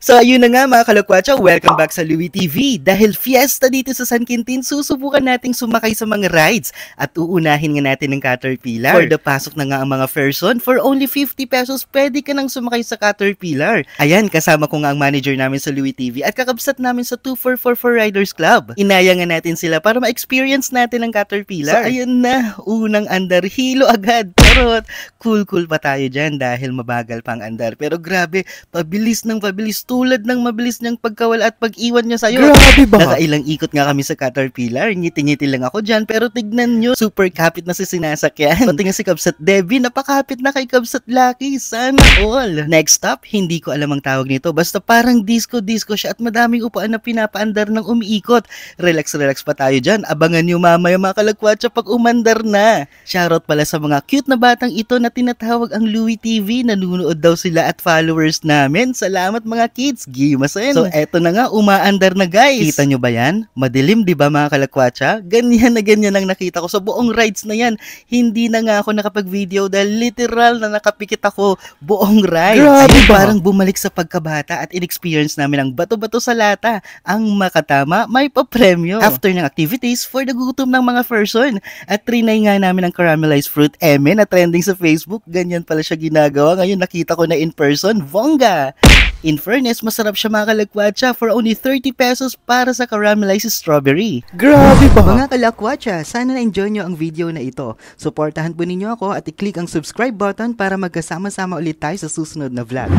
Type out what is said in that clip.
So ayun na nga mga kalakwatsa, welcome back sa Louie TV. Dahil fiesta dito sa San Quintin, susubukan nating sumakay sa mga rides at uunahin nga natin ng Caterpillar. For the pasok na nga ang mga person, for only 50 pesos pwede ka nang sumakay sa Caterpillar. Ayan, kasama ko nga ang manager namin sa Louie TV at kakabsat namin sa 2444 Riders Club. Inaya nga natin sila para ma-experience natin ang Caterpillar. So ayun na, unang andar, hilo agad. Pero cool pa tayo dyan dahil mabagal pang andar. Pero grabe, pabilis ng pabilis. Tulad ng mabilis niyang pagkawala at pag-iwan niya sa'yo. Grabe ba? Nakailang ikot nga kami sa Caterpillar. Ngiti-ngiti lang ako dyan. Pero tignan nyo, super kapit na si sinasakyan. Pati nga si Kabsat Debbie, napakapit na kay Kabsat Lucky. Sana all. Next stop, hindi ko alam ang tawag nito. Basta parang disco siya at madaming upuan na pinapaandar ng umiikot. Relax pa tayo dyan. Abangan nyo mamaya mga kalagwatsa pag umandar na. Shoutout pala sa mga cute na batang ito na tinatawag ang Louie TV. Nanunood daw sila at followers namin. Salamat mga kids, gimasen. So eto na nga, umaandar na guys. Kita nyo ba yan? Madilim di ba mga kalakwatsa? Ganyan ang nakita ko sa buong rides na yan. Hindi na nga ako nakapag-video dahil literal na nakapikit ako buong rides. Grabe Ayun, ba? parang bumalik sa pagkabata at in-experience namin ang bato-bato sa lata. Ang makatama, may papremyo. After ng activities, for the gutom ng mga person. At trinay nga namin ang caramelized fruit eme na trending sa Facebook. Ganyan pala siya ginagawa. Ngayon nakita ko na in person, bongga! In fairness, masarap siya mga kalagwatsa for only 30 pesos para sa caramelized strawberry. Grabe ba? Mga kalakwatsa, sana na-enjoy nyo ang video na ito. Suportahan po ninyo ako at i-click ang subscribe button para magkasama-sama ulit tayo sa susunod na vlog.